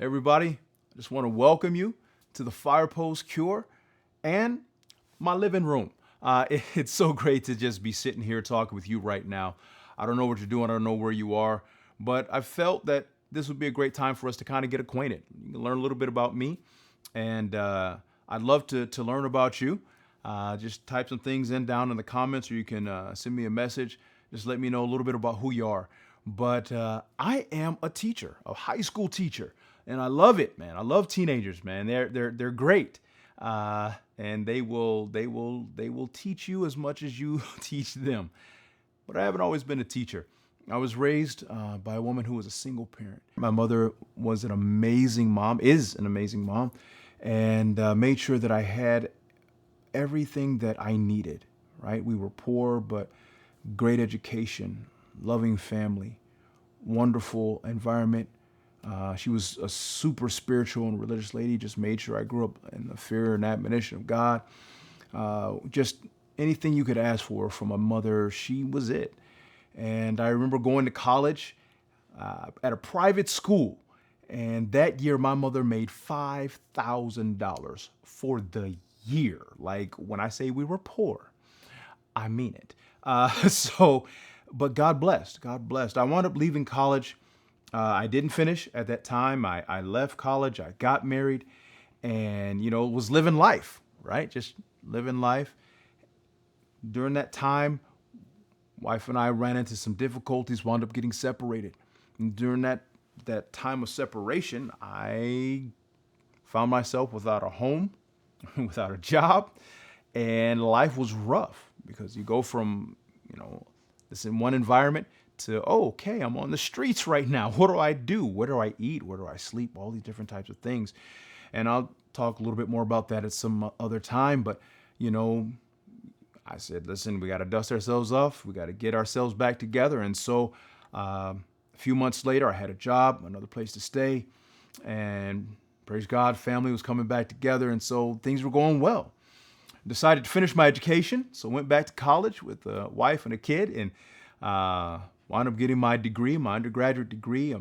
Everybody, I just want to welcome you to the Fire Post Cure and my living room. It's so great to just be sitting here talking with you right now. I don't know what you're doing, I don't know where you are, but I felt that this would be a great time for us to kind of get acquainted. You can learn a little bit about me, and I'd love to learn about you. Just type some things in down in the comments, or you can send me a message. Just let me know a little bit about who you are. But I am a teacher, a high school teacher, and I love it, man. I love teenagers, man. They're great, and they will teach you as much as you teach them. But I haven't always been a teacher. I was raised by a woman who was a single parent. My mother was an amazing mom, is an amazing mom, and made sure that I had everything that I needed, right? We were poor, but great education, loving family, wonderful environment. She was a super spiritual and religious lady, just made sure I grew up in the fear and admonition of God. Just anything you could ask for from a mother, she was it. And I remember going to college at a private school. And that year, my mother made $5,000 for the year. Like when I say we were poor, I mean it. But God blessed. God blessed. I wound up leaving college. I didn't finish at that time. I left college. I got married, and was living life, right? Just living life. During that time, wife and I ran into some difficulties. Wound up getting separated. And during that time of separation, I found myself without a home, without a job, and life was rough because you go from, this in one environment to, oh, okay, I'm on the streets right now. What do I do? Where do I eat? Where do I sleep? All these different types of things. And I'll talk a little bit more about that at some other time. But, I said, listen, we got to dust ourselves off. We got to get ourselves back together. And so a few months later, I had a job, another place to stay. And praise God, family was coming back together. And so things were going well. Decided to finish my education. So went back to college with a wife and a kid, and wound up getting my degree, my undergraduate degree.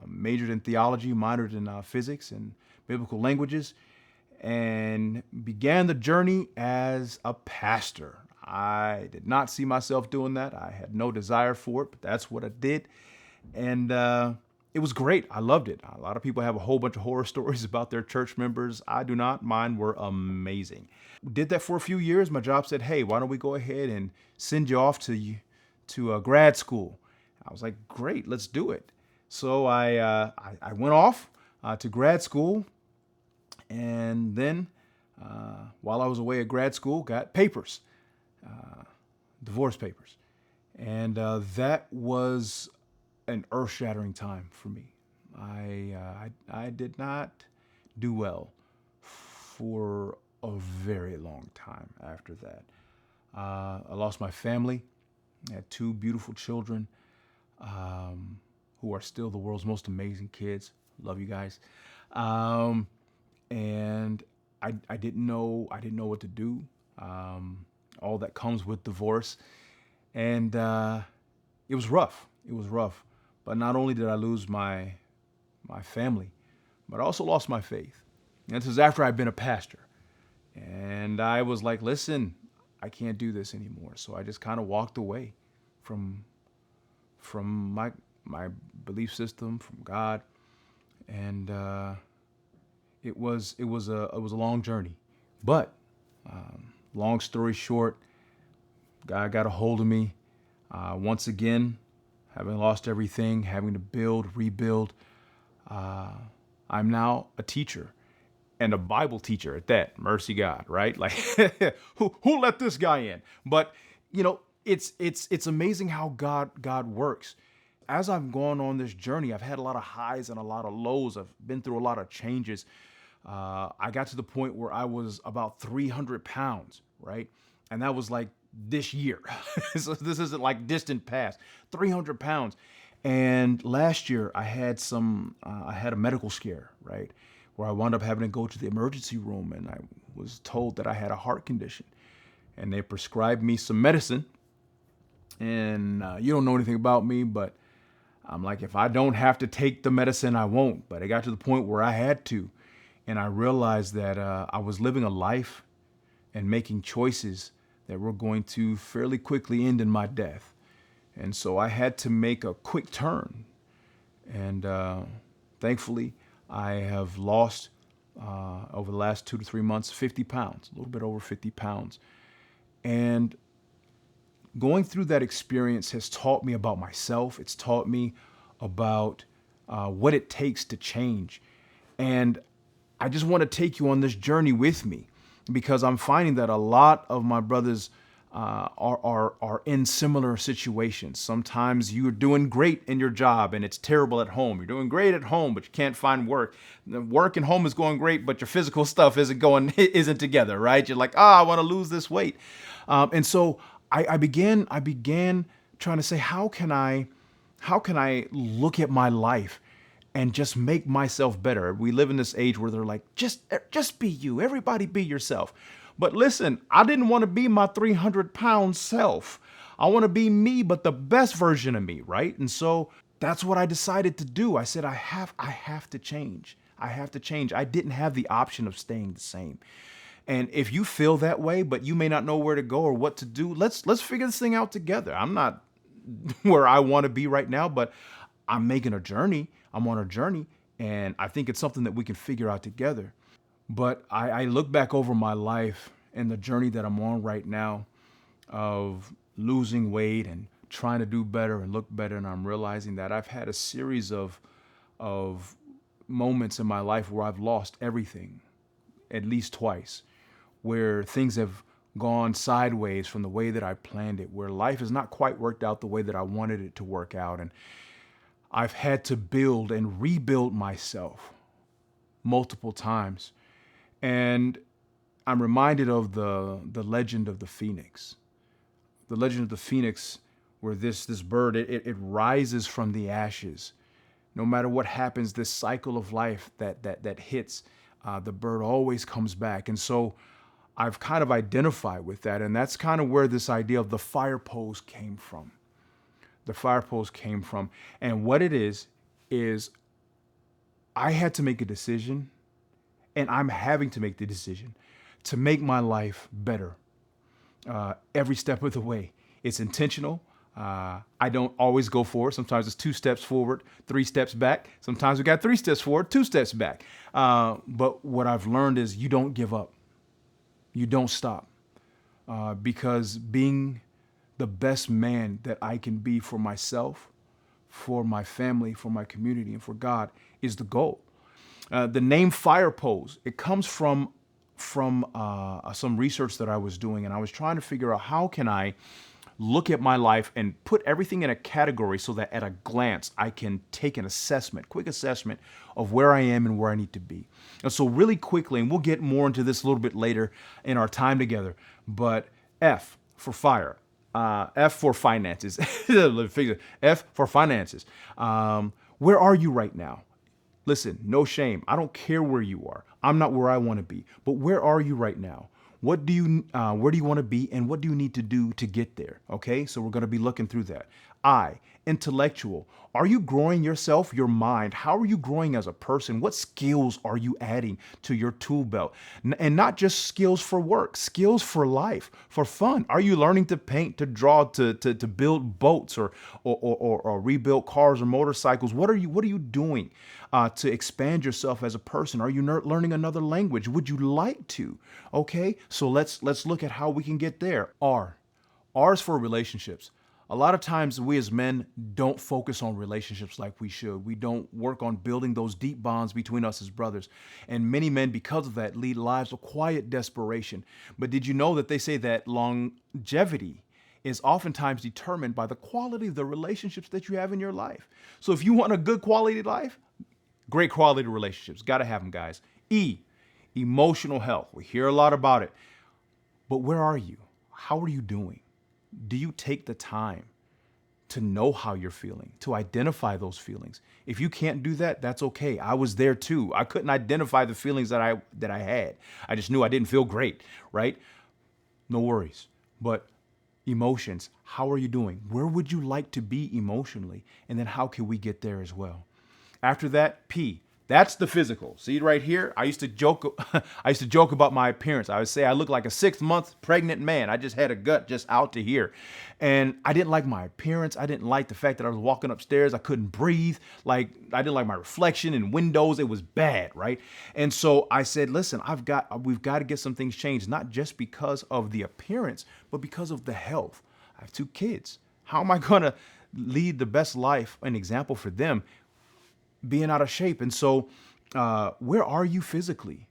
Majored in theology, minored in physics and biblical languages, and began the journey as a pastor. I did not see myself doing that. I had no desire for it, but that's what I did. And it was great. I loved it. A lot of people have a whole bunch of horror stories about their church members. I do not. Mine were amazing. Did that for a few years. My job said, hey, why don't we go ahead and send you off to a grad school? I was like, great, let's do it. So I went off to grad school, and then while I was away at grad school, got papers, divorce papers. And that was an earth-shattering time for me. I did not do well for a very long time after that. I lost my family. I had two beautiful children who are still the world's most amazing kids. Love you guys. And I didn't know what to do. All that comes with divorce, and it was rough. It was rough. But not only did I lose my family, but I also lost my faith. And this is after I'd been a pastor. And I was like, listen, I can't do this anymore. So I just kind of walked away from my belief system, from God. And it was a long journey. But long story short, God got a hold of me. Once again, having lost everything, having to build, rebuild. I'm now a teacher, and a Bible teacher at that. Mercy God, right? Like, who let this guy in? But it's amazing how God works. As I've gone on this journey, I've had a lot of highs and a lot of lows. I've been through a lot of changes. I got to the point where I was about 300 pounds, right? And that was like this year. So this isn't like distant past. 300 pounds. And last year I had a medical scare, right? Where I wound up having to go to the emergency room, and I was told that I had a heart condition. And they prescribed me some medicine. And you don't know anything about me, but I'm like, if I don't have to take the medicine, I won't. But it got to the point where I had to. And I realized that I was living a life and making choices that were going to fairly quickly end in my death. And so I had to make a quick turn. And thankfully, I have lost over the last 2 to 3 months 50 pounds, a little bit over 50 pounds. And going through that experience has taught me about myself. It's taught me about what it takes to change. And I just want to take you on this journey with me because I'm finding that a lot of my brothers are in similar situations. Sometimes you're doing great in your job and it's terrible at home. You're doing great at home, but you can't find work. The work and home is going great, but your physical stuff isn't together, right? You're like, I want to lose this weight. And so I began trying to say, how can I look at my life and just make myself better? We live in this age where they're like, just be you. Everybody be yourself. But listen, I didn't want to be my 300-pound self. I want to be me, but the best version of me, right? And so that's what I decided to do. I said, I have to change. I have to change. I didn't have the option of staying the same. And if you feel that way, but you may not know where to go or what to do, let's figure this thing out together. I'm not where I want to be right now, but I'm making a journey. I'm on a journey, and I think it's something that we can figure out together. But I look back over my life and the journey that I'm on right now of losing weight and trying to do better and look better, and I'm realizing that I've had a series of moments in my life where I've lost everything at least twice, where things have gone sideways from the way that I planned it, where life has not quite worked out the way that I wanted it to work out. And I've had to build and rebuild myself multiple times. And I'm reminded of the legend of the phoenix. The legend of the phoenix, where this bird, it rises from the ashes. No matter what happens, this cycle of life that hits, the bird always comes back. And so I've kind of identified with that. And that's kind of where this idea of the fire pose came from. The fire pose came from. And what it is I had to make a decision, and I'm having to make the decision to make my life better every step of the way. It's intentional. I don't always go forward. Sometimes it's 2 steps forward, 3 steps back. Sometimes we got 3 steps forward, 2 steps back. But what I've learned is you don't give up. You don't stop. Because being the best man that I can be for myself, for my family, for my community, and for God is the goal. The name fire pose, it comes from some research that I was doing, and I was trying to figure out how can I look at my life and put everything in a category so that at a glance I can take an assessment, quick assessment of where I am and where I need to be. And so really quickly, and we'll get more into this a little bit later in our time together, but F for fire, F for finances, F for finances. Where are you right now? Listen, no shame. I don't care where you are. I'm not where I want to be, but where are you right now? Where do you want to be, and what do you need to do to get there? Okay, so we're going to be looking through that. I, intellectual. Are you growing yourself, your mind? How are you growing as a person? What skills are you adding to your tool belt? And not just skills for work, skills for life, for fun. Are you learning to paint, to draw, to build boats or rebuild cars or motorcycles? What are you doing to expand yourself as a person? Are you learning another language? Would you like to? Okay, so let's look at how we can get there. R is for relationships. A lot of times we as men don't focus on relationships like we should. We don't work on building those deep bonds between us as brothers. And many men, because of that, lead lives of quiet desperation. But did you know that they say that longevity is oftentimes determined by the quality of the relationships that you have in your life? So if you want a good quality life, great quality relationships, got to have them, guys. E, emotional health. We hear a lot about it. But where are you? How are you doing? Do you take the time to know how you're feeling, to identify those feelings? If you can't do that, that's okay. I was there too. I couldn't identify the feelings that I had. I just knew I didn't feel great, right? No worries. But Emotions. How are you doing? Where would you like to be emotionally? And then how can we get there as well? After that, P. That's the physical. See right here? I used to joke I used to joke about my appearance. I would say I look like a 6-month pregnant man. I just had a gut just out to here. And I didn't like my appearance. I didn't like the fact that I was walking upstairs. I couldn't breathe. Like I didn't like my reflection in windows. It was bad, right? And so I said, listen, we've got to get some things changed, not just because of the appearance, but because of the health. I have 2 kids. How am I going to lead the best life, an example for them, being out of shape? And so where are you physically?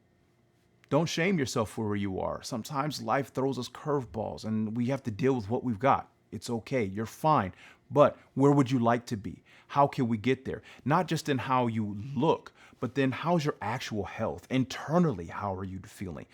Don't shame yourself for where you are. Sometimes life throws us curveballs and we have to deal with what we've got. It's okay. You're fine. But where would you like to be? How can we get there? Not just in how you look, but then how's your actual health? Internally, how are you feeling?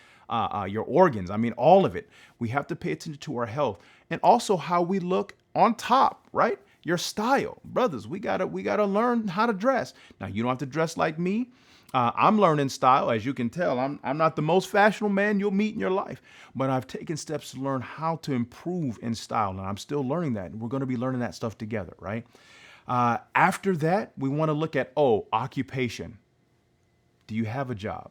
Your organs, I mean, all of it. We have to pay attention to our health and also how we look on top, right? Your style. Brothers, we gotta learn how to dress. Now, you don't have to dress like me. I'm learning style. As you can tell, I'm not the most fashionable man you'll meet in your life, but I've taken steps to learn how to improve in style, and I'm still learning that. We're going to be learning that stuff together, right? After that, we want to look at, occupation. Do you have a job?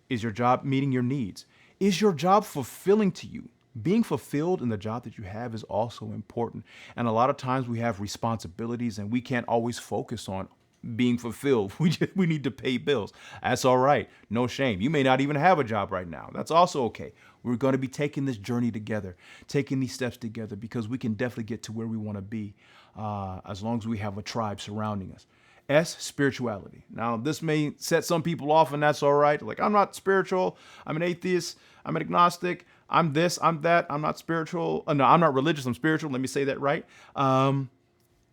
Is your job meeting your needs? Is your job fulfilling to you? Being fulfilled in the job that you have is also important. And a lot of times we have responsibilities and we can't always focus on being fulfilled. We need to pay bills. That's all right. No shame. You may not even have a job right now. That's also okay. We're going to be taking this journey together, taking these steps together, because we can definitely get to where we want to be as long as we have a tribe surrounding us. S, spirituality. Now, this may set some people off, and that's all right. Like, I'm not spiritual. I'm an atheist. I'm an agnostic. I'm this. I'm that. I'm not spiritual. No, I'm not religious. I'm spiritual. Let me say that right.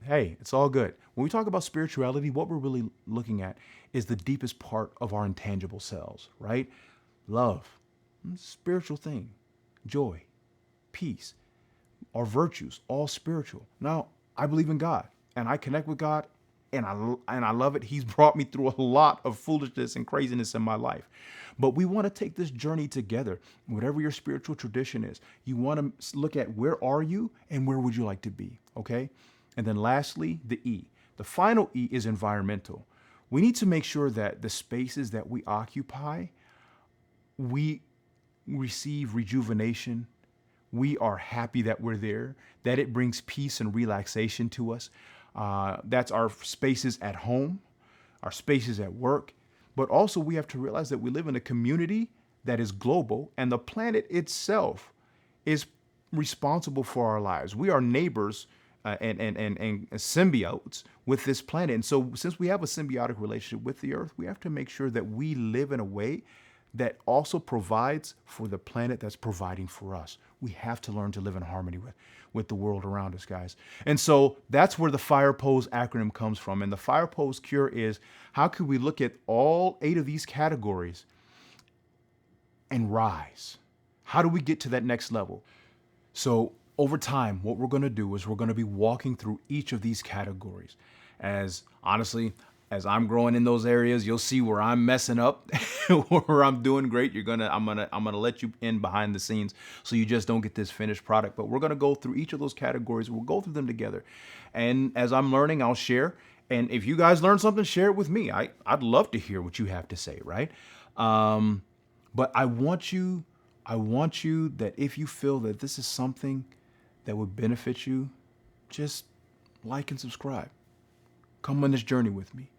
Hey, it's all good. When we talk about spirituality, what we're really looking at is the deepest part of our intangible selves, right? Love, spiritual thing, joy, peace, our virtues, all spiritual. Now, I believe in God and I connect with God and I love it. He's brought me through a lot of foolishness and craziness in my life. But we want to take this journey together. Whatever your spiritual tradition is, you want to look at where are you and where would you like to be, okay? And then lastly, the E. The final E is environmental. We need to make sure that the spaces that we occupy, we receive rejuvenation. We are happy that we're there, that it brings peace and relaxation to us. That's our spaces at home, our spaces at work. But also we have to realize that we live in a community that is global and the planet itself is responsible for our lives. We are neighbors and symbiotes with this planet. And so since we have a symbiotic relationship with the earth, we have to make sure that we live in a way that also provides for the planet that's providing for us. We have to learn to live in harmony with the world around us, guys. And so that's where the Fire Pose acronym comes from. And the Fire Pose Cure is, how can we look at all 8 of these categories and rise? How do we get to that next level? So over time, what we're going to do is we're going to be walking through each of these categories. As honestly, as I'm growing in those areas, you'll see where I'm messing up, where I'm doing great. I'm gonna let you in behind the scenes so you just don't get this finished product. But we're gonna go through each of those categories. We'll go through them together. And as I'm learning, I'll share. And if you guys learn something, share it with me. I'd love to hear what you have to say, right? But I want you that if you feel that this is something that would benefit you, just like and subscribe. Come on this journey with me.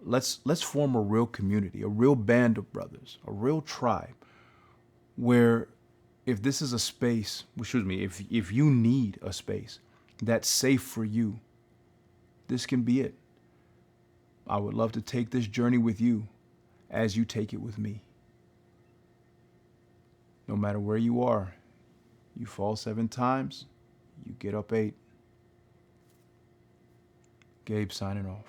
Let's form a real community, a real band of brothers, a real tribe where if this is a space, if you need a space that's safe for you, this can be it. I would love to take this journey with you as you take it with me. No matter where you are, you fall 7 times, you get up 8. Gabe signing off.